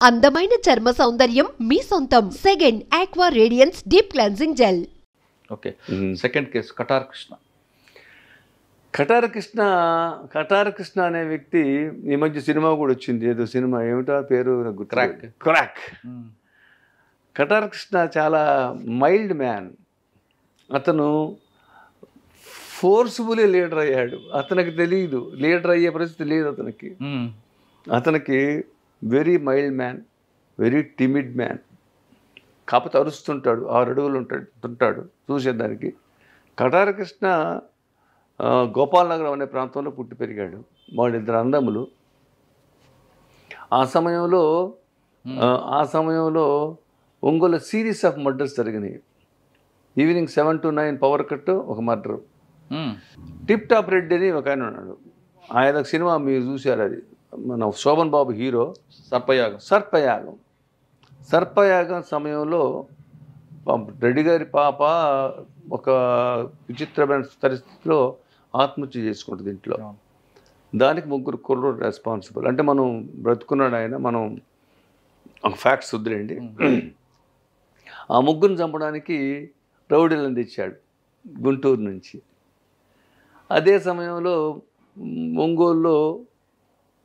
అందమైన చర్మ సౌందర్యం మీ సొంతం. Second aqua radiance deep cleansing gel. Okay, second case Qatar Krishna. Qatar Krishna అనే వ్యక్తి ఈ మధ్య సినిమా కూడా వచ్చింది, ఏదో సినిమా ఏమిటో పేరు క్రాక్. కటార్ కృష్ణ చాలా మైల్డ్ మ్యాన్. అతను ఫోర్స్ఫుల్లీ లీడర్ అయ్యాడు. అతనికి తెలియదు, లీడర్ అయ్యే పరిస్థితి లేదు అతనికి. అతనికి very mild man, very timid man. కాకపోతే అరుస్తుంటాడు, 6 అడుగులు ఉంటాడు చూసేదానికి. కటార్ కృష్ణ గోపాలనగరం అనే ప్రాంతంలో పుట్టి పెరిగాడు. వాళ్ళిద్దరు అన్నదమ్ములు. ఆ సమయంలో ఒంగోలు సిరీస్ ఆఫ్ మర్డర్స్ జరిగినాయి. ఈవినింగ్ 7 to 9 పవర్ కట్, ఒక మర్డరు. టిప్ టాప్ రెడ్డి అని ఒక ఆయన ఉన్నాడు. ఆయన సినిమా మీరు చూశారు, అది మన శోభన్ బాబు హీరో. సర్పయాగం సమయంలో రెడ్డి గారి పాప ఒక విచిత్రమైన పరిస్థితిలో ఆత్మహత్య చేసుకుంటుంది ఇంట్లో. దానికి 3 కుర్రోడు రెస్పాన్సిబుల్. అంటే మనం బ్రతుకున్నాడు ఆయన, మనం ఒక ఫ్యాక్ట్స్ వద్దులేండి. ఆ 3 చంపడానికి రౌడీలను తెచ్చాడు గుంటూరు నుంచి. అదే సమయంలో ఒంగోలులో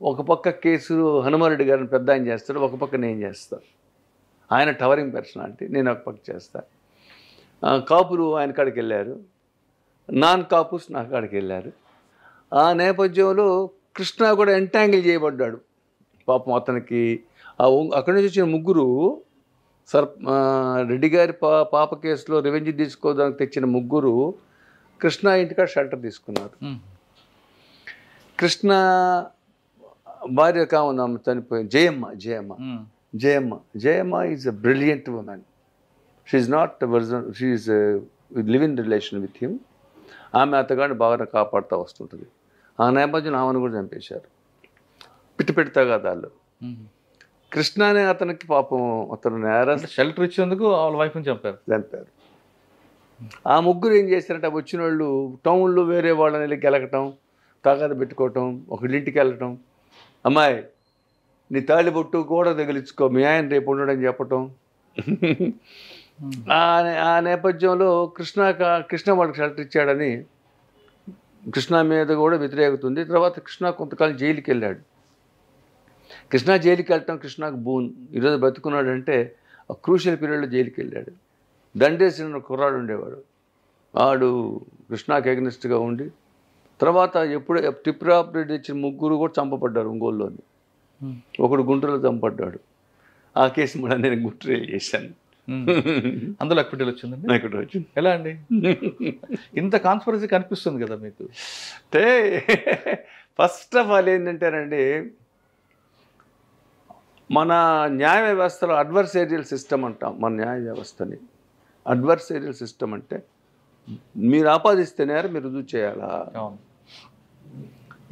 ఒక పక్క కేసు హనుమారెడ్డి గారిని పెద్ద ఆయన చేస్తాడు, ఒక పక్క నేను చేస్తాను. ఆయన టవరింగ్ పర్సనాలిటీ, నేను ఒక పక్క చేస్తాను. కాపులు ఆయన కాడికి వెళ్ళారు, నాన్ కాపుస్ నా కాడికి వెళ్ళారు. ఆ నేపథ్యంలో కృష్ణ కూడా ఎంటాంగిల్ చేయబడ్డాడు. పాపం అతనికి అక్కడి నుంచి వచ్చిన 3 రెడ్డి గారి పాప కేసులో రివెంజ్ తీసుకోవడానికి తెచ్చిన 3 కృష్ణ ఇంటికాడ షెల్టర్ తీసుకున్నారు. కృష్ణ భార్య కావున్నాము చనిపోయింది, Jayamma is a brilliant woman. She not she live in relation with him. ఆమె అతగాడిని బాగా కాపాడుతూ వస్తుంటుంది. ఆ నేపథ్యంలో ఆమెను కూడా చంపేశారు, పిట్టి తగాదాలు. కృష్ణ అనే అతనికి పాపం అతను షెల్టర్ ఇచ్చేందుకు వాళ్ళ వైఫ్ని చంపారు. ఆ 3 ఏం చేశారంటే, వచ్చిన వాళ్ళు టౌన్లో వేరే వాళ్ళని వెళ్ళి గెలకటం, తగాద పెట్టుకోవటం, ఒకళ్ళింటికి వెళ్ళటం, అమ్మాయి నీ తాళిబొట్టు కూడా తగిలించుకో, మీ ఆయన రేపు ఉండడని చెప్పటం. ఆ నేపథ్యంలో కృష్ణ వాళ్ళకి షెల్టర్ ఇచ్చాడని కృష్ణ మీద కూడా వ్యతిరేకత ఉంది. తర్వాత కృష్ణ కొంతకాలం జైలుకి వెళ్ళాడు. కృష్ణ జైలుకి వెళ్ళటం కృష్ణకు బూన్. ఈరోజు బతుకున్నాడంటే ఆ క్రూషియల్ పీరియడ్లో జైలుకి వెళ్ళాడు. దండేసిన కుర్రాడు ఉండేవాడు, వాడు కృష్ణకి ఎగ్నెస్ట్గా ఉండి తర్వాత ఎప్పుడు టిప్ టాప్ రెడ్డి ఇచ్చిన 3 కూడా చంపబడ్డారు ఒంగోలులోని. ఒకడు గుంటూరులో చంపబడ్డాడు. ఆ కేసు మళ్ళీ నేను గుంటూరు చేశాను. అందులో ఎక్విటల్ వచ్చింది. ఎలా అండి ఇంత కాన్స్పిరసీ కనిపిస్తుంది కదా మీకు? అంటే ఫస్ట్ ఆఫ్ ఆల్ ఏంటంటేనండి, మన న్యాయ వ్యవస్థలో అడ్వర్సేరియల్ సిస్టమ్ అంటాం. మన న్యాయ వ్యవస్థని అడ్వర్సేరియల్ సిస్టమ్ అంటే మీరు ఆపాదిస్తేనే మీరు రుజువు చేయాలా.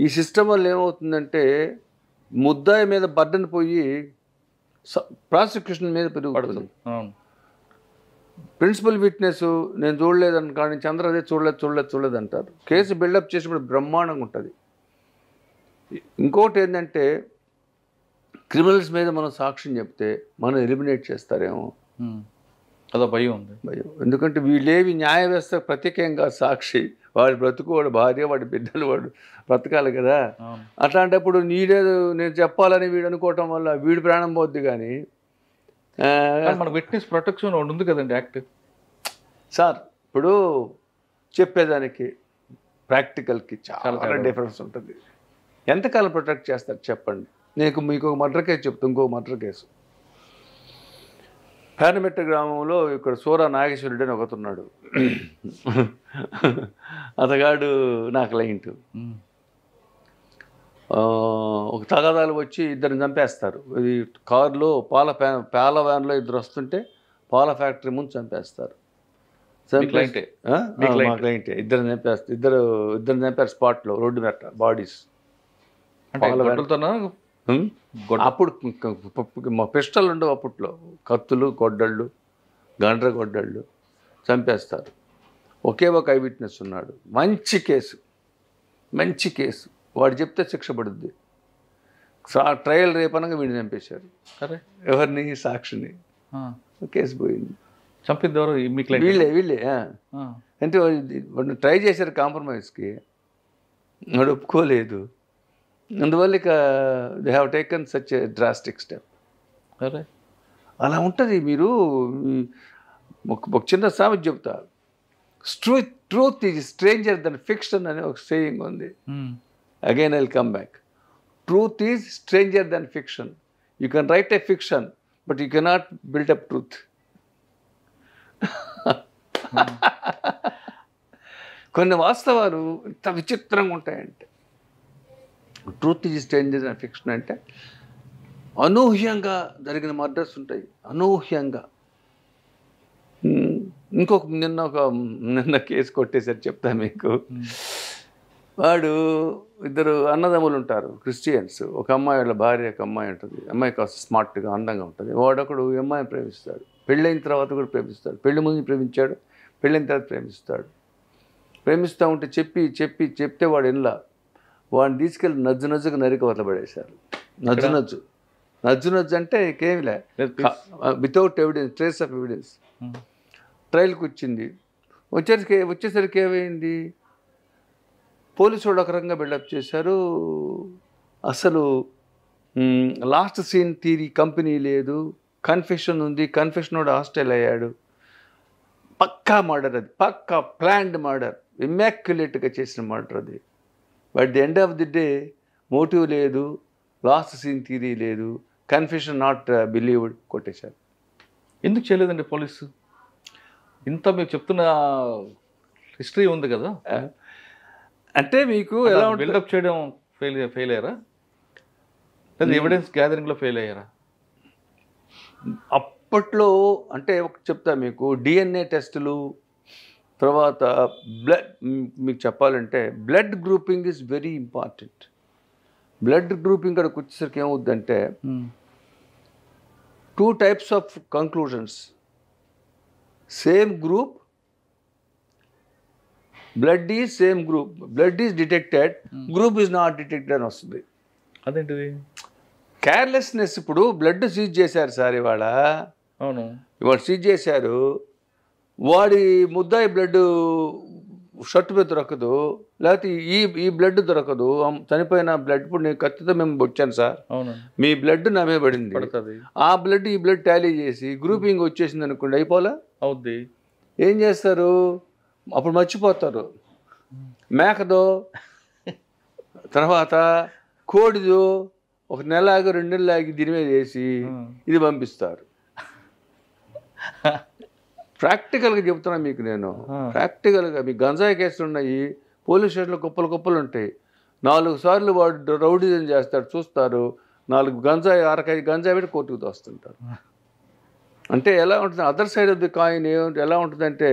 ఈ సిస్టమ్ వల్ల ఏమవుతుందంటే ముద్దాయి మీద బర్డన్ పోయి ప్రాసిక్యూషన్ మీద పెరుగుతుంది. ప్రిన్సిపల్ విట్నెస్ నేను చూడలేదని కానీ చంద్ర అదే చూడలేదు అంటారు. కేసు బిల్డప్ చేసినప్పుడు బ్రహ్మాండంగా ఉంటుంది. ఇంకోటి ఏంటంటే, క్రిమినల్స్ మీద మనం సాక్ష్యం చెప్తే మనం ఎలిమినేట్ చేస్తారేమో, అదో భయం ఉంది. ఎందుకంటే వీళ్ళేవి న్యాయ వ్యవస్థ ప్రత్యేకంగా సాక్షి, వాడి బ్రతుకు, వాడి భార్య, వాడి బిడ్డలు, వాడు బ్రతకాలి కదా. అట్లాంటప్పుడు నీడేదో నేను చెప్పాలని వీడు అనుకోవటం వల్ల వీడి ప్రాణం పోద్ది. కానీ మన విట్నెస్ ప్రొటెక్షన్ ఉంది కదండి యాక్ట్. సార్ ఇప్పుడు చెప్పేదానికి ప్రాక్టికల్కి చాలా డిఫరెన్స్ ఉంటుంది. ఎంతకాలం ప్రొటెక్ట్ చేస్తారు చెప్పండి. మీకు ఒక మర్డర్ కేసు చెప్తా, ఇంకో మర్డర్ కేసు. పేరమెట్ట గ్రామంలో ఇక్కడ సూరా నాగేశ్వరుడు అని ఒకతున్నాడు. అతగాడు నా క్లయింట్. ఒక తగాదాలు వచ్చి 2 చంపేస్తారు. ఇది కారులో పాల వ్యాన్లో 2 వస్తుంటే పాల ఫ్యాక్టరీ ముందు చంపేస్తారు. క్లయింటే 2 చంపేస్తారు. ఇద్దరు చంపారు స్పాట్లో, రోడ్డు మెట్ట బాడీస్. అప్పుడు పిస్టల్ ఉండవు అప్పట్లో, కత్తులు, గొడ్డళ్ళు, గండ్ర గొడ్డళ్ళు చంపేస్తారు. ఒకే ఒక ఐ విట్నెస్ ఉన్నాడు. మంచి కేసు, వాడు చెప్తే శిక్ష పడుద్ది. ట్రయల్ రేపనగా వీడిని చంపేశారు. అరే ఎవరిని? సాక్షిని. కేసు పోయింది. చంపింది ఎవరు? మీకు వీళ్ళే అంటే వాడిని ట్రై చేశారు కాంప్రమైజ్కి, వాడు ఒప్పుకోలేదు. అందువల్ల ఇక they have taken such a drastic step. అరే అలా ఉంటుంది. మీరు ఒక చిన్న సామెత చెప్తా, truth is stranger then fiction అనే ఒక సేయింగ్ ఉంది. Again I will come back. Truth is stranger then fiction. You can write a fiction but you cannot build up truth. కొన్ని వాస్తవాలు ఇంత విచిత్రంగా ఉంటాయంటే, truth is stranger then fiction అంటే అనూహ్యంగా జరిగిన మర్డర్స్ ఉంటాయి, అనూహ్యంగా. నిన్న కేసు కొట్టేసరి చెప్తా మీకు. వాడు ఇద్దరు అన్నదమ్ములు ఉంటారు, క్రిస్టియన్స్. ఒక అమ్మాయి వాళ్ళ భార్య, ఒక అమ్మాయి ఉంటుంది. అమ్మాయి కాస్త స్మార్ట్గా అందంగా ఉంటుంది. వాడొకడు అమ్మాయిని ప్రేమిస్తాడు, పెళ్ళైన తర్వాత కూడా ప్రేమిస్తాడు. పెళ్లి ముందు ప్రేమించాడు, పెళ్ళైన తర్వాత ప్రేమిస్తాడు. ప్రేమిస్తూ ఉంటే చెప్తే వాడు ఇన్లా వాడిని తీసుకెళ్ళి నజ్జుగా నరికి వదలబడేశారు. నజ్జు అంటే ఇంకేమిలే, without evidence, trace of evidence. ట్రయల్కి వచ్చింది. వచ్చేసరికి ఏమైంది, పోలీసు వాళ్ళు ఒక రకంగా బిల్డప్ చేశారు. అసలు లాస్ట్ సీన్ థియరీ కంపెనీ లేదు, కన్ఫెషన్ ఉంది, కన్ఫెషన్ వాడు హాస్టల్ అయ్యాడు. పక్కా మర్డర్ అది, పక్కా ప్లాన్డ్ మర్డర్, ఇమ్మాక్యులేట్గా చేసిన మర్డర్ అది. But the end of the day motive లేదు, లాస్ట్ సీన్ థియరీ లేదు, కన్ఫెషన్ నాట్ బిలీవ్డ్, కొట్టేశారు. ఎందుకు చేయలేదండి పోలీసు? ఇంత మీరు చెప్తున్న హిస్టరీ ఉంది కదా, అంటే మీకు ఎలా బిల్డప్ చేయడం ఫెయిల్ అయ్యారా, లేదా ఎవిడెన్స్ గ్యాదరింగ్లో ఫెయిల్ అయ్యారా? అప్పట్లో అంటే ఒకటి చెప్తా మీకు, డిఎన్ఏ టెస్టులు, తర్వాత బ్లడ్, మీకు చెప్పాలంటే blood grouping is very important. Blood grouping అక్కడికి వచ్చేసరికి ఏమవుద్దంటే 2 types of conclusions. Same group, blood is same group, blood is detected, group is not detected అని వస్తుంది. అదేంటిది? కేర్లెస్నెస్. ఇప్పుడు బ్లడ్ సీజ్ చేశారు సార్ ఇవాళ, అవును, ఇవాళ సీజ్ చేశారు. వాడి ముద్దాయి బ్లడ్ షర్ట్ మీద దొరకదు, లేకపోతే ఈ బ్లడ్ దొరకదు, చనిపోయిన బ్లడ్. ఇప్పుడు నేను కత్తితో మేము వచ్చాను సార్, మీ బ్లడ్ నా మీద పడింది, ఆ బ్లడ్ ఈ బ్లడ్ టాలీ చేసి గ్రూపింగ్ వచ్చేసింది అనుకోండి, అయిపోలే అవుద్ది. ఏం చేస్తారు అప్పుడు? మర్చిపోతారు. మేకదో, తర్వాత కోడిదో, 1 నెల ఆగి 2 నెలలు ఆగి దీని మీద వేసి ఇది పంపిస్తారు. ప్రాక్టికల్గా చెప్తున్నా మీకు నేను, ప్రాక్టికల్గా మీకు గంజాయి కేసులు ఉన్నాయి, పోలీస్ స్టేషన్లో కుప్పలు ఉంటాయి. 4 సార్లు వాడు రౌడీజం చేస్తాడు, చూస్తారు, 4 గంజాయి, 6 కేజీ గంజాయి పెట్టి కోర్టుకు తోస్తుంటారు. అంటే ఎలా ఉంటుంది, other side of the coin ఎలా ఉంటుందంటే,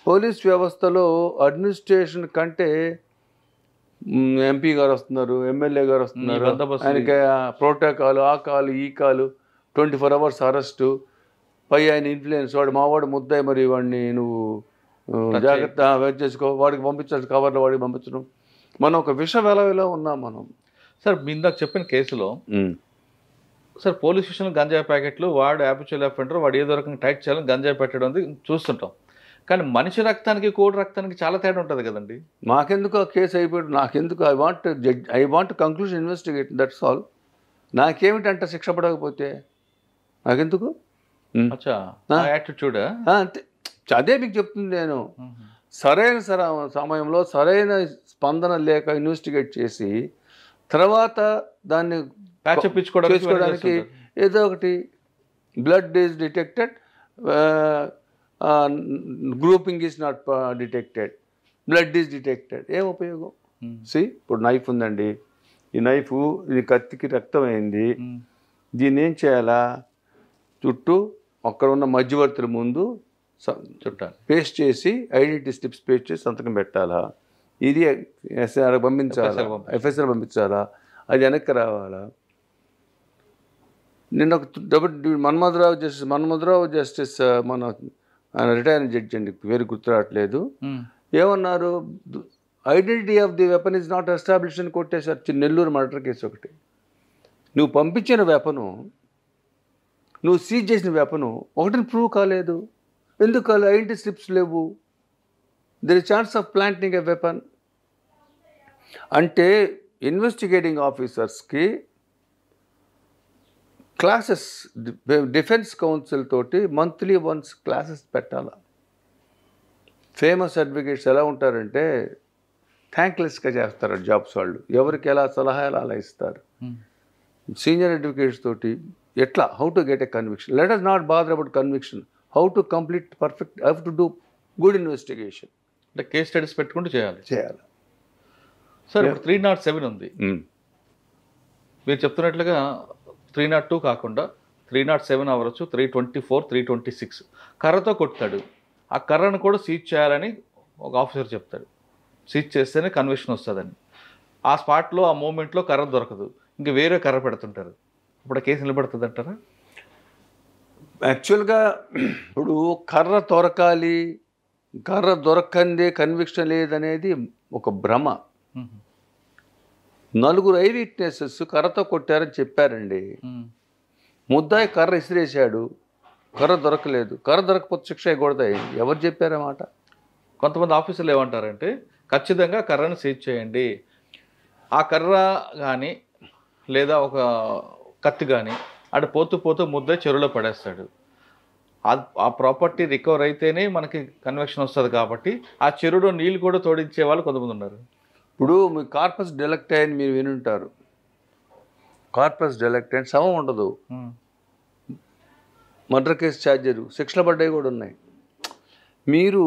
పోలీస్ వ్యవస్థలో అడ్మినిస్ట్రేషన్ కంటే ఎంపీ గారు వస్తున్నారు, ఎమ్మెల్యే గారు వస్తున్నారు, ఆయనకి ప్రోటోకాల్, ఆ కాలు ఈ కాలు, 24 hours అరెస్టు, పై ఆయన ఇన్ఫ్లుయెన్స్, వాడు మావాడు ముద్దాయి, మరి వాడిని నువ్వు జాగ్రత్త వెయిట్ చేసుకో, వాడికి పంపించాల్సిన కవర్లో వాడికి పంపించడం. మనం ఒక విష వెలవిలో ఉన్నాం మనం. సార్ మీ ఇందాక చెప్పిన కేసులో సార్ పోలీస్ స్టేషన్లో గంజాయి ప్యాకెట్లు, వాడు యాపిచువల్ అఫెండర్, వాడు ఏదో రకంగా టైట్ చేయాలని గంజాయి పెట్టడం చూస్తుంటాం. కానీ మనిషి రక్తానికి కోడి రక్తానికి చాలా తేడా ఉంటుంది కదండి. మాకెందుకు ఆ కేసు అయిపోయాడు, నాకెందుకు, I want conclusion investigate, that's all. నాకేమిటంట శిక్ష పడకపోతే నాకెందుకు? యాటిట్యూడ్ అంతే. అదే మీకు చెప్తుంది నేను. సరైన సమయంలో సరైన స్పందన లేక ఇన్వెస్టిగేట్ చేసి తర్వాత దాన్ని చేసుకోవడానికి ఏదో ఒకటి, blood is detected, grouping is not detected, blood is detected, ఏం ఉపయోగం? ఇప్పుడు నైఫ్ ఉందండి, ఈ నైఫ్ ఇది కత్తికి రక్తం అయింది, దీన్ని ఏం చేయాలా, చుట్టూ అక్కడ ఉన్న మధ్యవర్తుల ముందు పేస్ట్ చేసి, ఐడెంటిటీ స్లిప్స్ పేస్ట్ చేసి సంతకం పెట్టాలా, ఇది ఎస్ఐఆర్ పంపించాలా, ఎఫ్ఎస్ఆర్ పంపించాలా, అది వెనక్కి రావాలా. నిన్న మన్మధరావు జస్టిస్ మన ఆయన రిటైర్డ్ జడ్జి అండి, పేరు గుర్తు రావట్లేదు, ఏమన్నారు, identity of the weapon is not establish అని కొట్టేశారు. నెల్లూరు మర్డర్ కేసు ఒకటి. నువ్వు పంపించిన వెపను, నువ్వు సీజ్ చేసిన వెపను ఒకటిని ప్రూవ్ కాలేదు. ఎందుకు కాలేదు? ఐడెంటిటీ స్లిప్స్ లేవు. There is chance of planting a weapon. అంటే ఇన్వెస్టిగేటింగ్ ఆఫీసర్స్కి క్లాసెస్, డిఫెన్స్ కౌన్సిల్ తోటి మంత్లీ వన్స్ క్లాసెస్ పెట్టాలి. ఫేమస్ అడ్వకేట్స్ ఎలా ఉంటారంటే థ్యాంక్లెస్గా చేస్తారు జాబ్స్ వాళ్ళు. ఎవరికి ఎలా సలహాలు అలా ఇస్తారు. సీనియర్ అడ్వకేట్స్ తోటి ఎట్లా, how to get a conviction. Let us not bother about conviction, how to complete perfect, how to do good investigation. అంటే కేస్ స్టడీస్ పెట్టుకుంటూ చేయాలి. సార్ ఇప్పుడు 307 ఉంది. మీరు చెప్తున్నట్లుగా 302 కాకుండా 307 అవ్వచ్చు, 324, 326 కర్రతో కొట్టాడు. ఆ కర్రను కూడా సీజ్ చేయాలని ఒక ఆఫీసర్ చెప్తాడు. సీజ్ చేస్తేనే కన్విక్షన్ వస్తుందని. ఆ స్పాట్లో, ఆ మూమెంట్లో కర్ర దొరకదు, ఇంక వేరే కర్ర పెడుతుంటారు. ఇప్పుడు ఆ కేసు నిలబడుతుంది అంటారా? యాక్చువల్గా ఇప్పుడు కర్ర దొరకాలి, కర్ర దొరకందే కన్విక్షన్ లేదనేది ఒక భ్రమ. నలుగురు ఐ విట్నెసెస్ కర్రతో కొట్టారని చెప్పారండి. ముద్దాయి కర్ర ఇసిరేశాడు, కర్ర దొరకలేదు. కర్ర దొరకపోతే శిక్ష అయ్యకూడదు. ఎవరు చెప్పారన్నమాట? కొంతమంది ఆఫీసర్లు ఏమంటారంటే ఖచ్చితంగా కర్రను సీజ్ చేయండి, ఆ కర్ర కానీ లేదా ఒక కత్తి కానీ అటు పోతూ పోతూ ముద్దాయి చెరువులో పడేస్తాడు. ఆ ప్రాపర్టీ రికవర్ అయితేనే మనకి కన్విక్షన్ వస్తుంది. కాబట్టి ఆ చెరువులో నీళ్ళు కూడా తోడించే వాళ్ళు కొంతమంది ఉన్నారు. ఇప్పుడు మీ కార్పస్ డెలెక్టై అని మీరు వినుంటారు. కార్పస్ డెలెక్టై శవం ఉండదు, మర్డర్ కేసు ఛార్జరు, శిక్షలు పడ్డాయి కూడా ఉన్నాయి. మీరు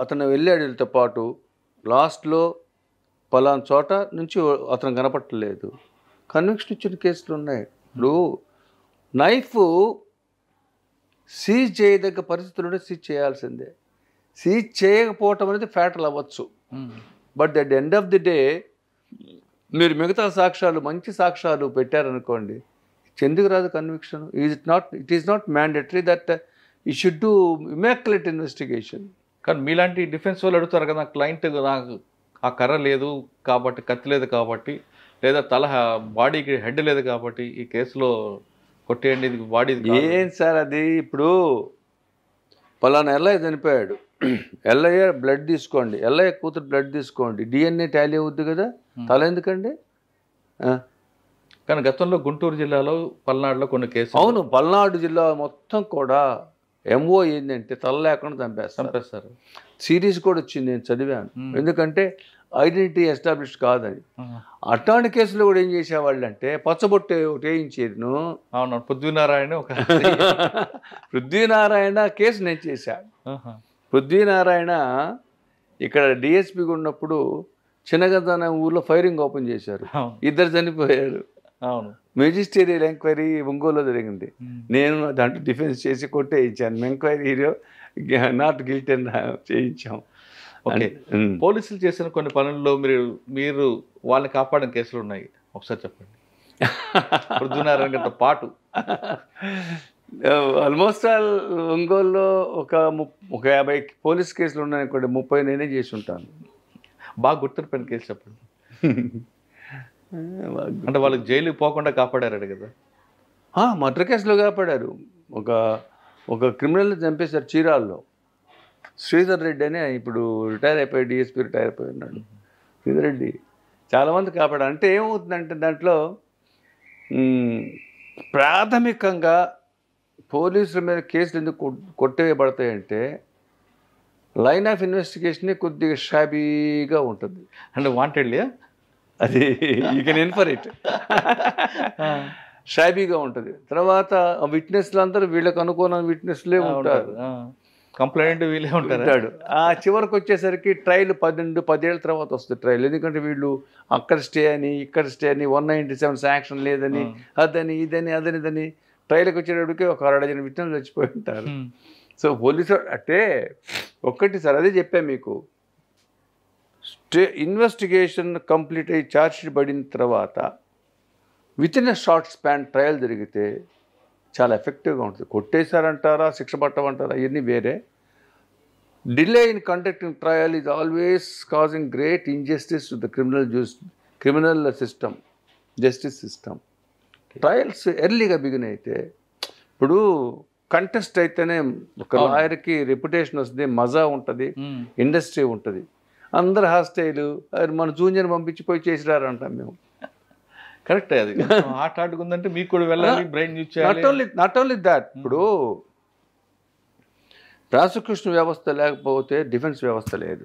అతను వెళ్ళాడితో పాటు లాస్ట్లో పలానా చోట నుంచి అతను కనపట్టలేదు, కన్విక్షన్ ఇచ్చిన కేసులు ఉన్నాయి. ఇప్పుడు నైఫ్ సీజ్ చేయదగ్గ పరిస్థితుల్లో సీజ్ చేయాల్సిందే. సీజ్ చేయకపోవటం అనేది ఫ్యాటల్ అవ్వచ్చు. But at the end of the day మీరు మిగతా సాక్ష్యాలు, మంచి సాక్ష్యాలు పెట్టారనుకోండి, ఎందుకు రాదు conviction? It is not mandatory that you should do immaculate investigation. కానీ మీలాంటి డిఫెన్స్ వాళ్ళు అడుగుతారు కదా, క్లయింట్ నాకు ఆ కర్ర లేదు కాబట్టి, కత్తి లేదు కాబట్టి, లేదా బాడీకి హెడ్ లేదు కాబట్టి ఈ కేసులో కొట్టేయండి, ఇది బాడీ. ఏం సార్ అది? ఇప్పుడు పలానా ఎల్లయ్య చనిపోయాడు, ఎల్లయ్య బ్లడ్ తీసుకోండి, ఎల్లయ్య కూతురు బ్లడ్ తీసుకోండి, డిఎన్ఏ టాలీ అవుద్ది కదా, తల ఎందుకండి? కానీ గతంలో గుంటూరు జిల్లాలో, పల్నాడులో కొన్ని కేసులు. అవును, పల్నాడు జిల్లా మొత్తం కూడా ఎంఓ ఏంటంటే తల లేకుండా చంపేస్తారు. సిరీస్ కూడా వచ్చింది, నేను చదివాను. ఎందుకంటే ఐడెంటిటీ ఎస్టాబ్లిష్ కాదని. అట్లాంటి కేసులో కూడా ఏం చేసేవాళ్ళు అంటే పచ్చబొట్టు వేయించేది. అవును, పృథ్వీనారాయణ కేసు నేను చేశాను. పృథ్వీనారాయణ ఇక్కడ డిఎస్పీగా ఉన్నప్పుడు చిన్నగంధన ఊర్లో ఫైరింగ్ ఓపెన్ చేశారు, ఇద్దరు చనిపోయారు. అవును, మెజిస్టేరియల్ ఎంక్వైరీ ఒంగోలులో జరిగింది. నేను దాంట్లో డిఫెన్స్ చేసి కొట్టేయించాను. ఎంక్వైరీ హీరో నాట్ గిల్టీ అని చేయించాం. ఓకే, పోలీసులు చేసిన కొన్ని పనుల్లో మీరు వాళ్ళని కాపాడిన కేసులు ఉన్నాయి, ఒకసారి చెప్పండి. పృథ్వీనారాయణ గారితో పాటు ఆల్మోస్ట్ ఆల్ ఒంగోలులో ఒక 50 పోలీస్ కేసులు ఉన్నాయనుకోండి, 30 నేనే చేసి ఉంటాను. బాగా గుర్తుపెట్టిన కేసు చెప్పండి. అంటే వాళ్ళకి జైలుకి పోకుండా కాపాడారు కదా? మర్డర్ కేసులో కాపాడారు. ఒక క్రిమినల్ చంపేశారు చీరాల్లో, శ్రీధర్ రెడ్డి అని. ఇప్పుడు రిటైర్ అయిపోయి డిఎస్పీ రిటైర్ అయిపోయి ఉన్నాడు శ్రీధర్ రెడ్డి. చాలామంది కాపాడారు. అంటే ఏమవుతుందంటే దాంట్లో ప్రాథమికంగా పోలీసుల మీద కేసులు ఎందుకు కొట్టివేయబడతాయంటే లైన్ ఆఫ్ ఇన్వెస్టిగేషన్ కొద్దిగా షాబీగా ఉంటుంది. అంటే వాంటెడ్లీ అది యూ కెన్ ఇన్ఫర్ ఇట్, షాబీగా ఉంటుంది. తర్వాత విట్నెస్లు అందరూ వీళ్ళకి అనుకోని విట్నెస్లే ఉంటారు, కంప్లైంట్ వీళ్ళే ఉంటాడు. ఆ చివరికి వచ్చేసరికి ట్రయల్ 10 ఏళ్ళ తర్వాత వస్తుంది ట్రయల్. ఎందుకంటే వీళ్ళు అక్కడ స్టే అని, ఇక్కడ స్టే అని, 197 శాంక్షన్ లేదని, అదని ఇదని అదనిదని ట్రయల్కి వచ్చేటప్పటికి ఒక 60 విట్నెస్లు చచ్చిపోయి ఉంటారు. సో పోలీసు అంటే ఒక్కటి సార్, అదే చెప్పాను మీకు, ఇన్వెస్టిగేషన్ కంప్లీట్ అయ్యి ఛార్జ్షీట్ పడిన తర్వాత వితిన్ ఎ షార్ట్ స్పాన్ ట్రయల్ జరిగితే చాలా ఎఫెక్టివ్గా ఉంటుంది. కొట్టేశారంటారా, శిక్ష పట్టమంటారా, ఇవన్నీ వేరే. Delay in conducting trial is always causing great injustice to the criminal system. Justice system. Trials ఎర్లీగా బిగిన్ అయితే, ఇప్పుడు కంటెస్ట్ అయితేనే ఒక లాయర్కి రెప్యుటేషన్ వస్తుంది, మజా ఉంటుంది, ఇండస్ట్రీ ఉంటుంది. అందరు హాస్టైలు మన జూనియర్ పంపించిపోయి చేసిరారు అంటాం మేము. కరెక్ట్, అది ఆట ఆడుకుందంటే మీకు కూడా వెళ్ళాలి, బ్రెయిన్ యూజ్ చేయాలి. నాట్ ఓన్లీ దాట్, ఇప్పుడు ప్రాసిక్యూషన్ వ్యవస్థ లేకపోతే డిఫెన్స్ వ్యవస్థ లేదు,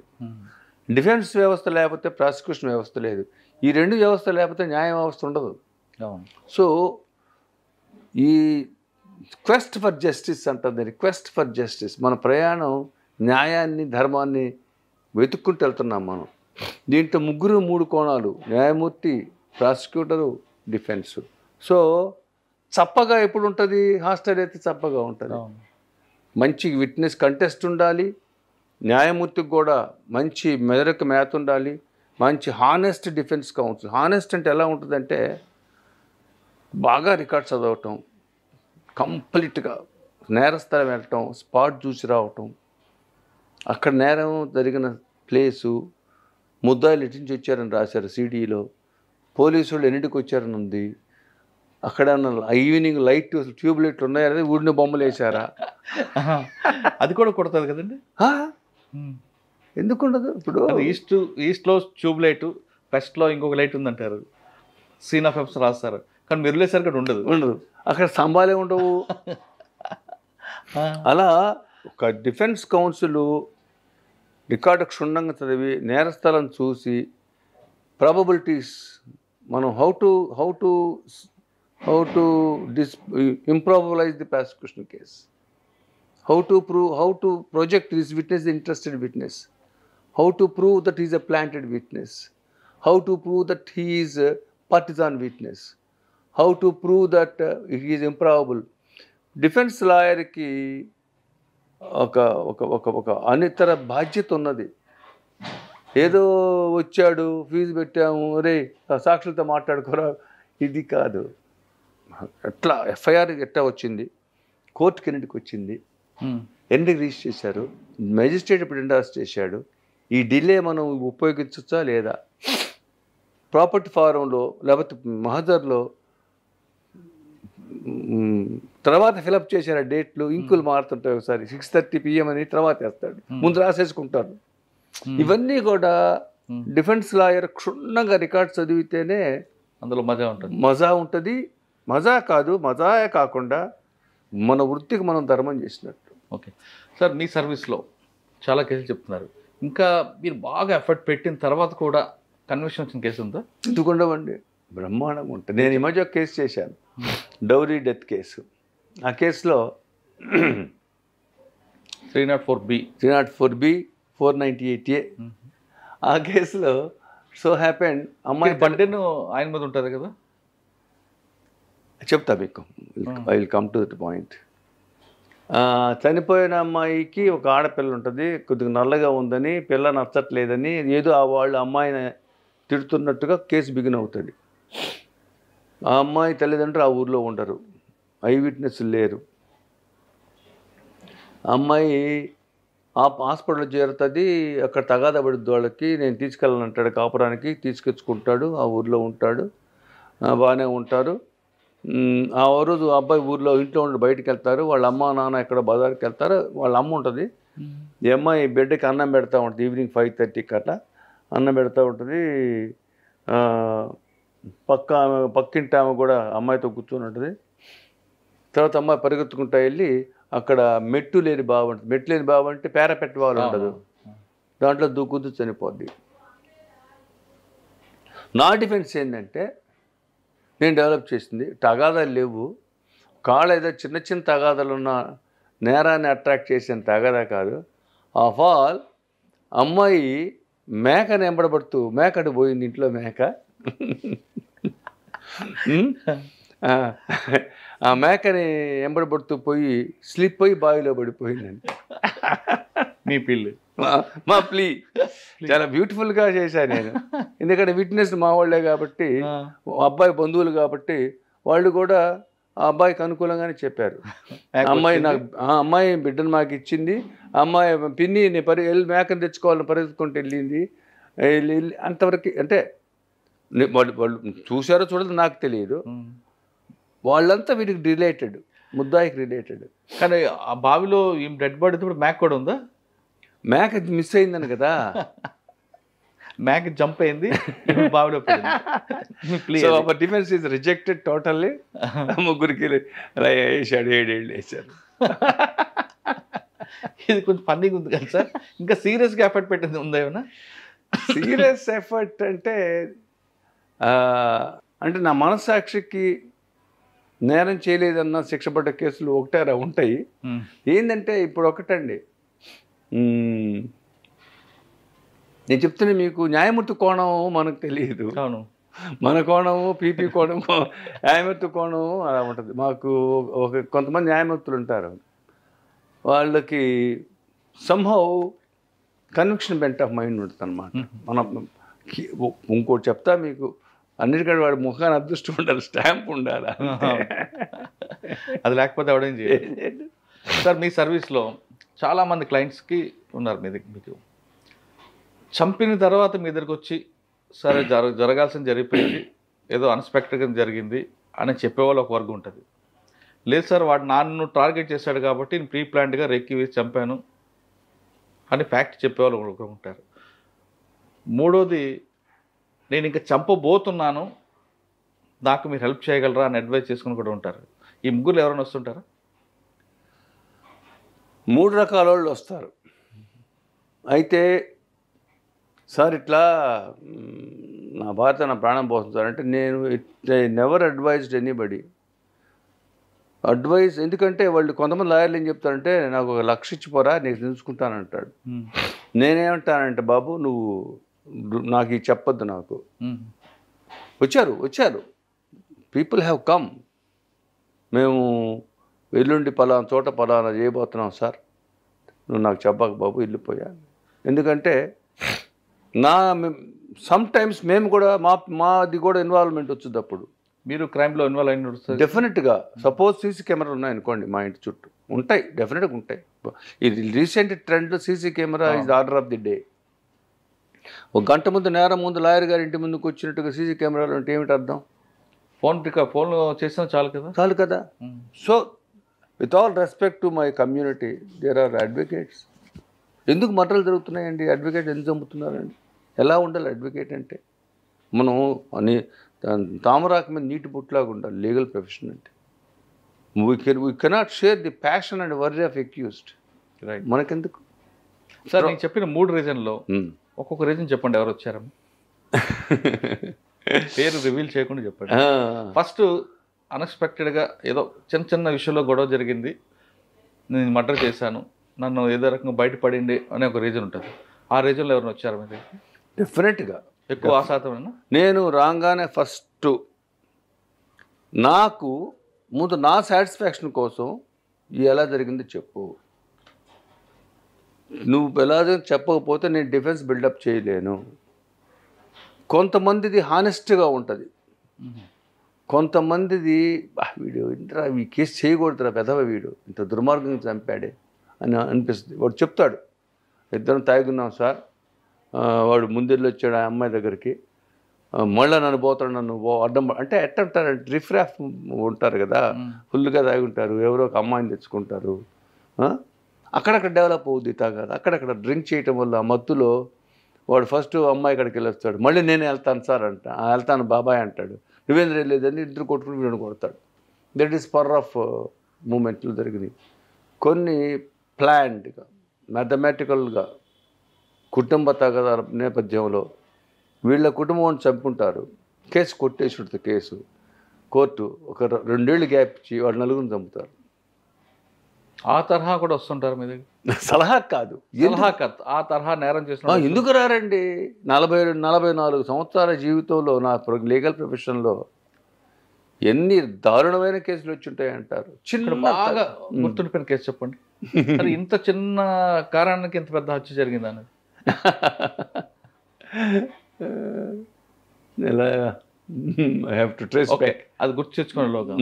డిఫెన్స్ వ్యవస్థ లేకపోతే ప్రాసిక్యూషన్ వ్యవస్థ లేదు, ఈ రెండు వ్యవస్థ లేకపోతే న్యాయ వ్యవస్థ ఉండదు. సో ఈ క్వెస్ట్ ఫర్ జస్టిస్ అంటుంది, రిక్వెస్ట్ ఫర్ జస్టిస్. మన ప్రయాణం న్యాయాన్ని ధర్మాన్ని వెతుక్కుంటూ వెళ్తున్నాం మనం. దీంట్లో 3 కోణాలు, న్యాయమూర్తి, ప్రాసిక్యూటరు, డిఫెన్స్. సో చప్పగా ఎప్పుడు ఉంటుంది, హాస్టల్ అయితే చప్పగా ఉంటుంది. మంచి విట్నెస్ కంటెస్ట్ ఉండాలి, న్యాయమూర్తికి కూడా మంచి మెదడుకు మేత ఉండాలి, మంచి హానెస్ట్ డిఫెన్స్ కౌన్సిల్. హానెస్ట్ అంటే ఎలా ఉంటుందంటే బాగా రికార్డ్ చదవటం, కంప్లీట్గా నేరస్థలం వెళ్ళటం, స్పాట్ చూసి రావటం, అక్కడ నేరం జరిగిన ప్లేసు, ముద్దాయిలు ఎటు నుంచి వచ్చారని రాశారు సీడీలో, పోలీసు వాళ్ళు ఎన్నింటికి వచ్చారని ఉంది, అక్కడ ఈవినింగ్ లైట్ ట్యూబ్ లైట్లు ఉన్నాయని ఊడిన బొమ్మలు వేసారా, అది కూడా కొడుతుంది కదండి. ఎందుకు ఉండదు? ఇప్పుడు ఈస్ట్లో ట్యూబ్ లైట్, వెస్ట్లో ఇంకొక లైట్ ఉందంటారు, సీన్ ఆఫ్ ఎఫ్స్ రాస్తారు, కానీ మెరులేసరికి అక్కడ ఉండదు, అక్కడ స్తంభాలే ఉండవు. అలా ఒక డిఫెన్స్ కౌన్సిల్ రికార్డు క్షుణ్ణంగా చదివి నేరస్థలం చూసి ప్రాబబిలిటీస్, మనం how to improbabilize the prosecution case, how to project this witness, the interested witness, how to prove that he is a planted witness, how to prove that he is a partisan witness, how to prove that he is improbable. Defence లాయర్కి ఒక అనితర బాధ్యత ఉన్నది. ఏదో వచ్చాడు, fee పెట్టాము, రే సాక్షులతో మాట్లాడుకోరా, ఇది కాదు. ఎట్లా ఎఫ్ఐఆర్ ఎట్లా వచ్చింది, కోర్టుకి ఎన్నింటికి వచ్చింది, ఎన్నింటికి రిజిస్టర్ చేశారు, మెజిస్ట్రేట్ ఇప్పుడు ఎండార్స్ చేశాడు, ఈ డిలే మనం ఉపయోగించవచ్చా లేదా, ప్రాపర్టీ ఫారంలో లేకపోతే మహజర్లో తర్వాత ఫిలప్ చేశారు ఆ డేట్లు, ఇంకులు మారుతుంటాయి, ఒకసారి 6:30 PM అని తర్వాత వేస్తాడు, ముందు రాసేసుకుంటారు. ఇవన్నీ కూడా డిఫెన్స్ లాయర్ క్షుణ్ణంగా రికార్డ్ చదివితేనే అందులో మజా ఉంటుంది. మజాయే కాకుండా మన వృత్తికి మనం ధర్మం చేసినట్టు. ఓకే సార్, మీ సర్వీస్లో చాలా కేసులు చెప్తున్నారు, ఇంకా మీరు బాగా ఎఫర్ట్ పెట్టిన తర్వాత కూడా కన్విక్షన్ వచ్చిన కేసు ఉందా? ఎందుకుండవండి, బ్రహ్మాండంగా ఉంటుంది. నేను ఈ మధ్య ఒక కేసు చేశాను, డౌరీ డెత్ కేసు. ఆ కేసులో 304B 498A. ఆ కేసులో సో హ్యాపెండ్ అమ్మాయి బర్డెన్ ఆయన మీద ఉంటుంది కదా, చెప్తా మీకు, I will come to that point. చనిపోయిన అమ్మాయికి ఒక ఆడపిల్ల ఉంటుంది, కొద్దిగా నల్లగా ఉందని, పిల్ల నచ్చట్లేదని, ఏదో వాళ్ళు అమ్మాయిని తిడుతున్నట్టుగా కేసు బిగిన్ అవుతుంది. ఆ అమ్మాయి తల్లిదండ్రులు ఆ ఊర్లో ఉండరు, ఐ విట్నెస్ లేరు. అమ్మాయి ఆ హాస్పిటల్లో చేరుతుంది, అక్కడ తగాదా పడుద్ది వాళ్ళకి, నేను తీసుకెళ్ళాలంటాడు కాపురానికి, తీసుకొచ్చుకుంటాడు, ఆ ఊర్లో ఉంటాడు, బాగానే ఉంటారు. ఆ రోజు అబ్బాయి ఇంట్లో ఉండి బయటకు వెళ్తారు, వాళ్ళ అమ్మ నాన్న ఎక్కడ బజార్కి వెళ్తారు, వాళ్ళ అమ్మ ఉంటుంది. ఈ అమ్మాయి బిడ్డకి అన్నం పెడతా ఉంటుంది, ఈవినింగ్ 5:30కి అట్లా అన్నం పెడతా ఉంటుంది. పక్కింటి ఆమె కూడా అమ్మాయితో కూర్చొని ఉంటుంది. తర్వాత అమ్మాయి పరిగెత్తుకుంటా వెళ్ళి అక్కడ మెట్టు లేని బావి ఉంటుంది, మెట్టు లేని బావి అంటే పేరపెట్ట బావి ఉండదు, దాంట్లో దూకుతూ చనిపోద్ది. నా డిఫెన్స్ ఏంటంటే, నేను డెవలప్ చేసింది తగాదాలు లేవు, కాళ్ళ ఏదో చిన్న చిన్న తగాదాలు ఉన్న నేరాన్ని అట్రాక్ట్ చేసిన తగాదా కాదు. ఆఫ్ ఆల్ అమ్మాయి మేకని ఎంబడబడుతూ, మేకటి పోయింది ఇంట్లో మేక, ఆ మేకని ఎంబడబడుతూ పోయి స్లిప్ అయ్యి బావిలో పడిపోయిందండి. మీ పిల్లి మా ప్లీ చాలా బ్యూటిఫుల్గా చేశాను నేను, ఎందుకంటే విట్నెస్ మా వాళ్ళే కాబట్టి, అబ్బాయి బంధువులు కాబట్టి వాళ్ళు కూడా ఆ అబ్బాయికి అనుకూలంగానే చెప్పారు. అమ్మాయి బిడ్డను మాకు ఇచ్చింది, అమ్మాయి పిన్ని మేకను తెచ్చుకోవాలని పరిగెత్తుకుంటూ వెళ్ళింది. అంతవరకు అంటే వాళ్ళు చూసారో చూడదు నాకు తెలియదు. వాళ్ళంతా వీటికి రిలేటెడ్, ముద్దాయికి రిలేటెడ్. కానీ ఆ బావిలో ఈ డెడ్ బాడీ ఇప్పుడు మ్యాక్ కూడా ఉందా? మ్యాక్ అది మిస్ అయిందని కదా. మ్యాక్ జంప్ అయింది, ఇప్పుడు బావిలో so our defence is rejected totally. ముగ్గురికి వేసాడు, 7 ఏళ్ళు వేసారు. ఇది కొంచెం ఫన్నీగా ఉంది కదా సార్. ఇంకా సీరియస్గా ఎఫర్ట్ పెట్టింది ఉందా ఏమన్నా? సీరియస్ ఎఫర్ట్ అంటే అంటే నా మనస్సాక్షికి నేరం చేయలేదన్న శిక్ష పడ్డ కేసులు ఒకటారా ఉంటాయి. ఏంటంటే ఇప్పుడు ఒకటండి, నేను చెప్తున్నా మీకు, న్యాయమూర్తి కోణం మనకు తెలియదు. అవును, మన కోణము, పీపీ కోణము, న్యాయమూర్తి కోణము అలా ఉంటుంది. మాకు కొంతమంది న్యాయమూర్తులు ఉంటారు, వాళ్ళకి somehow conviction bent of mind ఉంటుంది అనమాట. మనం ఇంకోటి చెప్తా మీకు, అన్నిటికంటే వాడి ముఖాన్ని అదృష్టం ఉండాలి, స్టాంప్ ఉండాలి, అది లేకపోతే ఎవడేం చేయలేదు. సార్ మీ సర్వీస్లో చాలామంది క్లయింట్స్కి ఉన్నారు, మీకు చంపిన తర్వాత మీ దగ్గరికి వచ్చి సరే జరగాల్సింది జరిగిపోయింది, ఏదో అన్ఎక్స్పెక్టెడ్గా జరిగింది అని చెప్పేవాళ్ళు ఒక వర్గం ఉంటుంది. లేదు సార్ వాడు నన్ను టార్గెట్ చేశాడు కాబట్టి నేను ప్రీ ప్లాన్డ్గా రెక్కి వేసి చంపాను అని ఫ్యాక్ట్ చెప్పేవాళ్ళు ఒకరు ఉంటారు. మూడోది, నేను ఇంకా చంపబోతున్నాను, నాకు మీరు హెల్ప్ చేయగలరా అని అడ్వైస్ చేసుకుని కూడా ఉంటారు. ఈ ముగ్గురు ఎవరైనా వస్తుంటారా? 3 రకాల వాళ్ళు వస్తారు. అయితే సార్ ఇట్లా నా భార్య నా ప్రాణం పోతుంది సార్ అంటే, నేను నెవర్ అడ్వైజ్డ్ ఎనీబడి అడ్వైజ్. ఎందుకంటే వాళ్ళు కొంతమంది లాయర్లు ఏం చెప్తారంటే, నాకు 1 లక్ష ఇచ్చిపోరా నేను తెలుసుకుంటానంటాడు. నేనేమంటానంటే, బాబు నువ్వు నాకు ఇది చెప్పొద్దు. నాకు వచ్చారు పీపుల్ హ్యావ్ కమ్, మేము ఎల్లుండి పలానా చోట పలానా చేయబోతున్నాం సార్, నువ్వు నాకు చెప్పక బాబు వెళ్ళిపోయాను. ఎందుకంటే సమ్ టైమ్స్ మేము కూడా మాది కూడా ఇన్వాల్వ్మెంట్ వచ్చింది. అప్పుడు మీరు క్రైమ్లో ఇన్వాల్వ్ అయిన డెఫినెట్గా. సపోజ్ సీసీ కెమెరా ఉన్నాయనుకోండి మా ఇంటి చుట్టూ, ఉంటాయి, డెఫినెట్గా ఉంటాయి. ఇది recent trend, CC camera is order of the day. 1 గంట ముందు, నేరం ముందు లాయర్ గారి ఇంటి ముందుకు వచ్చినట్టుగా సీసీ కెమెరాలు అంటే ఏమిటి అర్థం? ఫోన్ చేసినా చాలు కదా. So with all respect to my community, there are advocates. ఎందుకు మర్డర్లు జరుగుతున్నాయండి? అడ్వకేట్ ఎందుకు చంపుతున్నారండి? ఎలా ఉండాలి అడ్వకేట్ అంటే? మనం తామరాకు మీద నీటి బుట్లాగా ఉండాలి లీగల్ ప్రొఫెషన్ అంటే. We cannot share the passion and worry of accused. Right, మనకెందుకు సార్? నేను చెప్పిన 3 రీజన్లో ఒక్కొక్క రీజన్ చెప్పండి, ఎవరు వచ్చారమ్మా? పేరు రివీల్ చేయకుండా చెప్పండి. ఫస్ట్, అన్ఎక్స్పెక్టెడ్గా ఏదో చిన్న విషయంలో గొడవ జరిగింది, నేను మర్డర్ చేశాను, నన్ను ఏదో రకంగా బయటపడింది అనే ఒక రీజన్ ఉంటుంది. ఆ రీజన్లో ఎవరైనా వచ్చారు మీ దగ్గరికి? డెఫినెట్గా ఎక్కువ ఆ శాతం. నేను రాగానే ఫస్ట్ నాకు ముందు నా సాటిస్ఫాక్షన్ కోసం ఎలా జరిగిందో చెప్పు. నువ్వు ఎలా చెప్పకపోతే నేను డిఫెన్స్ బిల్డప్ చేయలేను. కొంతమందిది హానెస్ట్గా ఉంటుంది, కొంతమందిది వీడు ఇంతరా ఈ కేసు చేయకూడదురా పెదవ, వీడు ఇంత దుర్మార్గంగా చంపాడే అని అనిపిస్తుంది. వాడు చెప్తాడు, 2 తాగున్నాం సార్, వాడు ముందెళ్ళి వచ్చాడు ఆ అమ్మాయి దగ్గరికి, మళ్ళీ నన్ను పోతాడు, నన్ను అడ్డం అంటే ఎట్టంటారంటే రిఫ్రాఫ్ ఉంటారు కదా, ఫుల్గా తాగి ఉంటారు, ఎవరో ఒక అమ్మాయిని తెచ్చుకుంటారు, అక్కడక్కడ డెవలప్ అవుద్ది తాగాలి. అక్కడక్కడ డ్రింక్ చేయటం వల్ల మత్తులో వాడు ఫస్ట్ అమ్మాయి ఇక్కడికి వెళ్ళొస్తాడు, మళ్ళీ నేను వెళ్తాను సార్ అంట, వెళ్తాను బాబాయ్ అంటాడు, నువ్వేంద్ర లేదని ఇద్దరు కొట్టుకుని వీడిని కొడతాడు. దట్ ఈస్ పవర్ ఆఫ్ మూమెంట్లు జరిగినాయి. కొన్ని ప్లాన్డ్గా మ్యాథమెటికల్గా కుటుంబ తగాదాల నేపథ్యంలో వీళ్ళ కుటుంబం చంపుకుంటారు, కేసు కొట్టేసి ఉంటుంది. కేసు కోర్టు ఒక 2 ఏళ్ళు గ్యాప్ ఇచ్చి వాడు 4గురిని చంపుతారు. ఆ తరహా కూడా వస్తుంటారు మీ దగ్గర? సలహా కాదు, ఆ తరహా నేరం చేసిన ఎందుకు రారండి? 44 సంవత్సరాల జీవితంలో నా లీగల్ ప్రొఫెషన్లో ఎన్ని దారుణమైన కేసులు వచ్చి ఉంటాయి అంటారు. చిన్న బాగా గుర్తుండిపోయిన కేసు చెప్పండి. అది ఇంత చిన్న కారణానికి ఇంత పెద్ద హత్య జరిగింది అనేది అది గుర్తు తెచ్చుకునేలోగా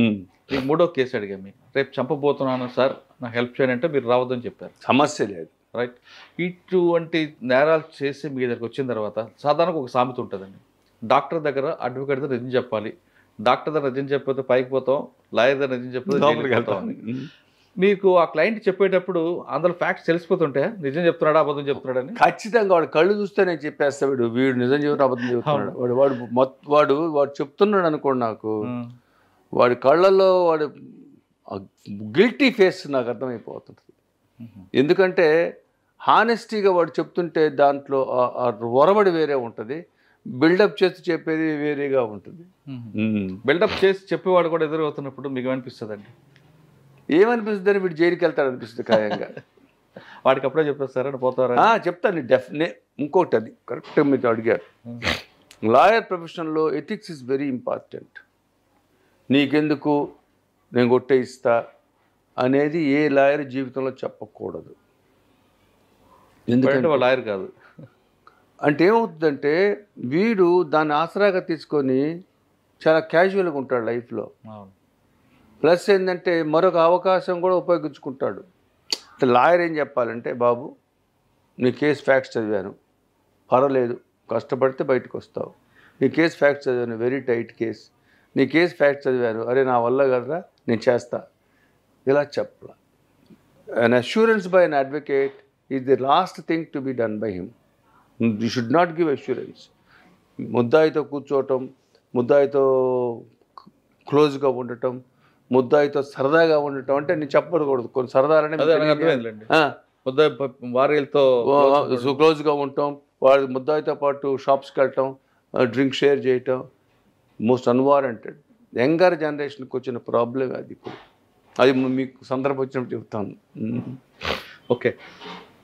మీకు 3వ కేసు అడిగా, మీకు రేపు చంపబోతున్నాను సార్ నాకు హెల్ప్ చేయండి అంటే మీరు రావద్దని చెప్పారు. సమస్య లేదు. రైట్, ఇటువంటి నేరాలు చేసి మీ దగ్గరికి వచ్చిన తర్వాత సాధారణంగా ఒక సామెత ఉంటుందండి, డాక్టర్ దగ్గర అడ్వకేట్ దగ్గర నిజం చెప్పాలి, డాక్టర్ దగ్గర నిజం చెప్పితే పైకి పోతాం, లాయర్ దగ్గర నిజం చెప్పితే జైలుకి వెళ్తాం అని. మీకు ఆ క్లయింట్ చెప్పేటప్పుడు అందులో ఫ్యాక్ట్స్ తెలిసిపోతుంటే నిజం చెప్తున్నాడా అబద్ధం చెప్తున్నాడని? ఖచ్చితంగా వాడు కళ్ళు చూస్తే నేను చెప్పేస్తాడు వీడు నిజం చెబుతా అబద్ధం చెబుతున్నాడు. వాడు చెప్తున్నాడు అనుకోండి, నాకు వాడి కళ్ళల్లో వాడు గిల్టీ ఫేస్ నాకు అర్థమైపోతుంది. ఎందుకంటే హానెస్టీగా వాడు చెప్తుంటే దాంట్లో ఒరబడి వేరే ఉంటుంది, బిల్డప్ చేసి చెప్పేది వేరేగా ఉంటుంది. బిల్డప్ చేసి చెప్పేవాడు కూడా ఎదురవుతున్నప్పుడు మీకు ఏమనిపిస్తుందండి? ఏమనిపిస్తుంది? వీడు జైలుకి వెళ్తాడు అనిపిస్తుంది ఖాయంగా. వాడికి అప్పుడే చెప్పేస్తారని పోతారా? చెప్తాను ఇంకోటి అది కరెక్ట్గా మీరు అడిగారు. లాయర్ ప్రొఫెషన్లో ఎథిక్స్ ఇస్ వెరీ ఇంపార్టెంట్. నీకెందుకు నేను కొట్టేయిస్తా అనేది ఏ లాయర్ జీవితంలో చెప్పకూడదు. ఎందుకంటే లాయర్ కాదు అంటే ఏమవుతుందంటే వీడు దాన్ని ఆసరాగా తీసుకొని చాలా క్యాజువల్గా ఉంటాడు లైఫ్లో. ప్లస్ ఏంటంటే మరొక అవకాశం కూడా ఉపయోగించుకుంటాడు. లాయర్ ఏం చెప్పాలంటే, బాబు నీ కేసు ఫ్యాక్ట్స్ చదివాను, పర్వాలేదు, కష్టపడితే బయటకు వస్తావు. నీ కేసు ఫ్యాక్ట్స్ చదివాను, వెరీ టైట్ కేసు, నీ కేసు ఫ్యాక్ట్స్ చదివాను, అరే నా వల్ల కదరా నేను చేస్తా, ఇలా చెప్పాల. An assurance by an advocate is the last thing to be done by him. You should not give assurance. ముద్దాయితో కూర్చోవటం, ముద్దాయితో క్లోజ్గా ఉండటం, ముద్దాయితో సరదాగా ఉండటం అంటే నేను చెప్పకూడదు. కొన్ని సరదాలనే వారితో క్లోజ్గా ఉండటం, వాడి ముద్దాయితో పాటు షాప్స్కి వెళ్ళటం, డ్రింక్ షేర్ చేయటం మోస్ట్ అన్వారంటెడ్. యంగర్ జనరేషన్కి వచ్చిన ప్రాబ్లం అది. ఇప్పుడు అది మీకు సందర్భం వచ్చినప్పుడు చెప్తాను. ఓకే,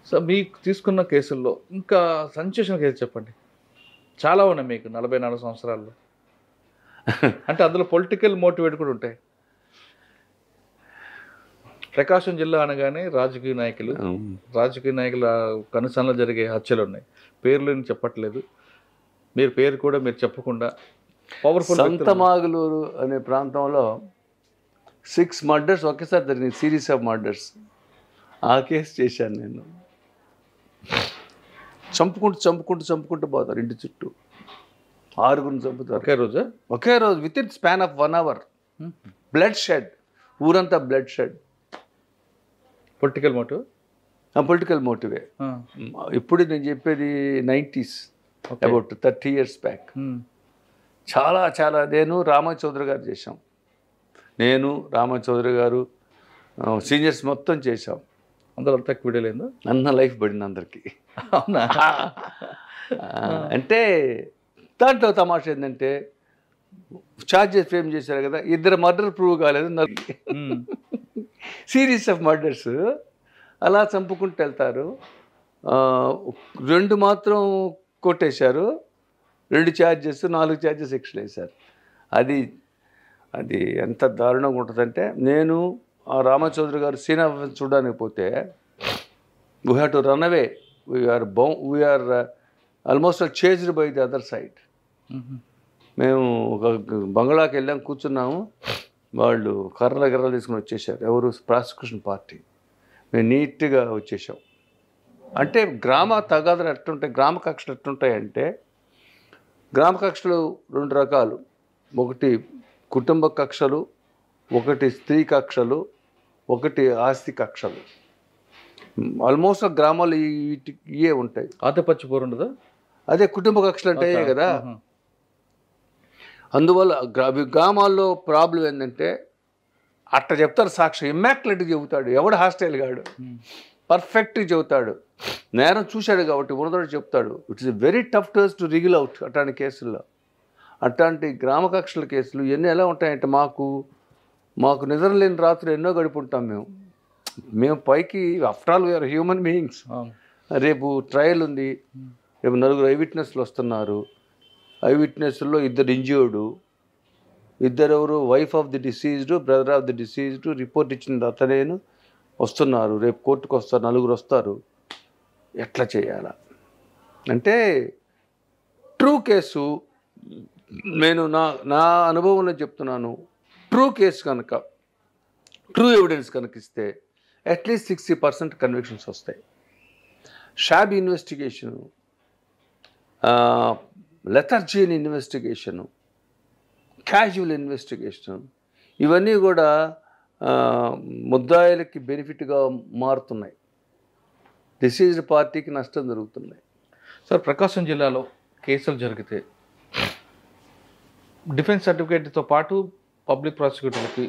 సో మీకు తీసుకున్న కేసుల్లో ఇంకా సెన్సేషన్ కేసు చెప్పండి. చాలా ఉన్నాయి మీకు 44 సంవత్సరాల్లో. అంటే అందులో పొలిటికల్ మోటివేట్ కూడా ఉంటాయి. ప్రకాశం జిల్లా అనగానే రాజకీయ నాయకుల కనుసనలో జరిగే హత్యలు ఉన్నాయి. పేర్లు చెప్పట్లేదు, మీరు పేరు కూడా మీరు చెప్పకుండా పవర్ఫుల్. సంతమాగులూరు అనే ప్రాంతంలో 6 మర్డర్స్ ఒకేసారి జరిగింది, సిరీస్ ఆఫ్ మర్డర్స్. ఆ కేసు చేశాను నేను. చంపుకుంటూ పోతారు ఇంటి చుట్టూ, 6 చంపుతారు ఒకే రోజు with in span of 1 hour. Blood shed, ఊరంతా బ్లడ్ షెడ్. పొలిటికల్ మోటివే. ఇప్పుడు నేను చెప్పేది 90s, అబౌట్ 30 years బ్యాక్. చాలా చాలా నేను రామచౌదరి గారు చేశాం, నేను రామచౌదరి గారు సీనియర్స్ మొత్తం చేశాం. అందరూ అంతా వీడియోలేదు, అన్న లైఫ్ పడింది అందరికీ. అవునా? అంటే దాంట్లో తమాషా ఏంటంటే ఛార్జెస్ ఫ్రేమ్ చేశారు కదా, 2 మర్డర్ ప్రూవ్ కాలేదు, సిరీస్ ఆఫ్ మర్డర్స్ అలా చంపుకుంటూ వెళ్తారు. 2 మాత్రం కొట్టేశారు, 2 ఛార్జెస్, 4 ఛార్జెస్ ఎక్స్ట్రా వేశారు. అది ఎంత దారుణంగా ఉంటుందంటే, నేను ఆ రామచౌదరి గారు సీన్ ఆఫ్ చూడడానికి పోతే we have to run away. We are almost chased by the other side. మేము ఒక బంగ్లాకి వెళ్ళాం, కూర్చున్నాము, వాళ్ళు కర్రలు తీసుకుని వచ్చేసారు. ఎవరు? Prosecution party. మేము నీట్గా వచ్చేసాం. అంటే గ్రామ తగాదాలు ఎట్టుంటాయి, గ్రామ కక్షలు ఎట్టుంటాయంటే, గ్రామ కక్షలు 2 రకాలు. ఒకటి కుటుంబ కక్షలు, ఒకటి స్త్రీ కక్షలు, ఒకటి ఆస్తి కక్షలు. ఆల్మోస్ట్ గ్రామాలు ఇవే ఉంటాయి. ఆతపచ్చిపోరు ఉండదా? అదే కుటుంబ కక్షలు అంటే కదా. అందువల్ల గ్రామాల్లో ప్రాబ్లం ఏంటంటే, అట్లా చెప్తారు సాక్ష్యం, ఇమ్మాక్యులేట్గా చెబుతాడు, ఎవడు హాస్టైల్ గాడు పర్ఫెక్ట్గా చెబుతాడు, నేరం చూశాడు కాబట్టి ఉన్నదోడు చెప్తాడు. It is very tough to wriggle out అట్లాంటి కేసుల్లో. అట్లాంటి గ్రామ కక్షల కేసులు ఇవన్నీ ఎలా ఉంటాయంటే, మాకు నిద్ర లేని రాత్రులు ఎన్నో గడుపుంటాం మేము పైకి. After all we are human beings. రేపు ట్రయల్ ఉంది, రేపు 4 ఐ విట్నెస్లు వస్తున్నారు. ఐ విట్నెస్లో 2 ఇంజ్యూర్డ్, 2 ఎవరు? Wife of the deceased, brother of the deceased, report ఇచ్చింది అతనేను, వస్తున్నారు. రేపు కోర్టుకు వస్తారు, 4 వస్తారు. ఎట్లా చేయాలా అంటే, ట్రూ కేసు నేను నా అనుభవంలో చెప్తున్నాను. ట్రూ కేసు కనుక, ట్రూ ఎవిడెన్స్ కనుక ఇస్తే అట్లీస్ట్ 60% కన్విక్షన్స్ వస్తాయి. Shabby investigation, lethargic investigation, casual investigation, ఇవన్నీ కూడా ముద్దాయిలకి బెనిఫిట్గా మారుతున్నాయి. డిసీజ్డ్ పార్టీకి నష్టం జరుగుతున్నాయి. సార్, ప్రకాశం జిల్లాలో కేసులు జరిగితే డిఫెన్స్ సర్టిఫికేట్తో పాటు పబ్లిక్ ప్రాసిక్యూటర్లకి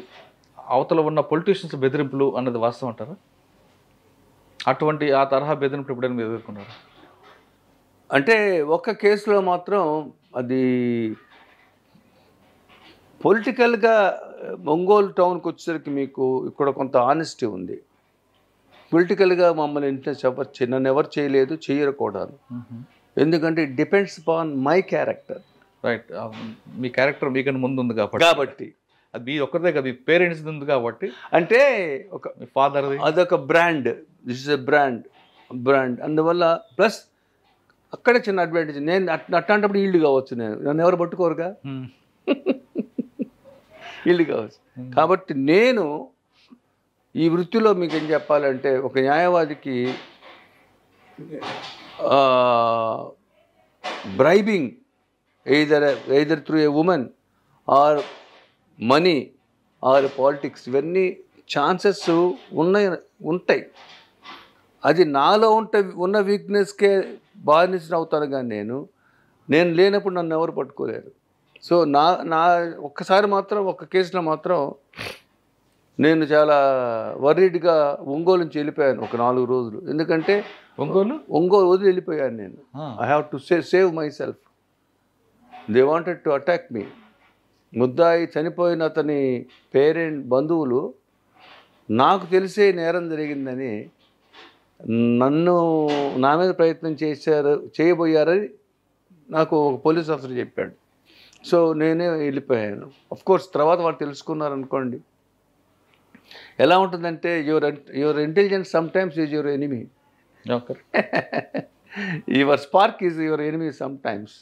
అవతల ఉన్న పొలిటీషియన్స్ బెదిరింపులు అన్నది వాస్తవం అంటారా? అటువంటి ఆ తరహా బెదిరింపులు ఎప్పుడైనా మీరు ఎదుర్కొన్నారు? అంటే ఒక్క కేసులో మాత్రం అది పొలిటికల్గా ఒంగోలు టౌన్కి వచ్చేసరికి మీకు ఇక్కడ కొంత ఆనెస్టీ ఉంది. పొలిటికల్గా మమ్మల్ని నన్ను ఎవరు చేయలేదు, చేయరు కూడా. ఎందుకంటే it depends upon my character. Right. Me character మీకన్నా ముందు ఉంది కాబట్టి అది మీ ఒక్కరిదే కదా, మీ పేరెంట్స్ ఉంది కాబట్టి. అంటే ఒక మీ ఫాదర్ది అదొక brand, this is a brand. అందువల్ల ప్లస్ అక్కడే చిన్న అడ్వాంటేజ్, నేను అట్లాంటప్పుడు ఈల్డ్ కావచ్చు, నన్ను ఎవరు పట్టుకోరుగా, ఈల్డ్ కావచ్చు. కాబట్టి నేను ఈ వృత్తిలో మీకు ఏం చెప్పాలంటే, ఒక న్యాయవాదికి bribing either through a woman or money or politics, ఇవన్నీ ఛాన్సెస్ ఉంటాయి. అది నాలో ఉన్న వీక్నెస్కే బానిస అవుతాను, కానీ నేను లేనప్పుడు నన్ను ఎవరు పట్టుకోలేరు. సో నా ఒక్కసారి మాత్రం ఒక కేసులో మాత్రం నేను చాలా వర్రీడ్గా ఒంగోలు నుంచి వెళ్ళిపోయాను ఒక 4 రోజులు. ఎందుకంటే ఒంగోలు వదిలి వెళ్ళిపోయాను నేను. I have to save myself. They wanted to attack me. ముద్దాయి చనిపోయిన అతని బంధువులు నాకు తెలిసే నేరం జరిగిందని నా మీద ప్రయత్నం చేయబోయారని నాకు ఒక పోలీస్ ఆఫీసర్ చెప్పాడు. సో నేనే వెళ్ళిపోయాను. అఫ్కోర్స్ తర్వాత వాళ్ళు తెలుసుకున్నారనుకోండి. ఎలా ఉంటుందంటే your intelligence sometimes is your enemy. Your spark is your enemy sometimes.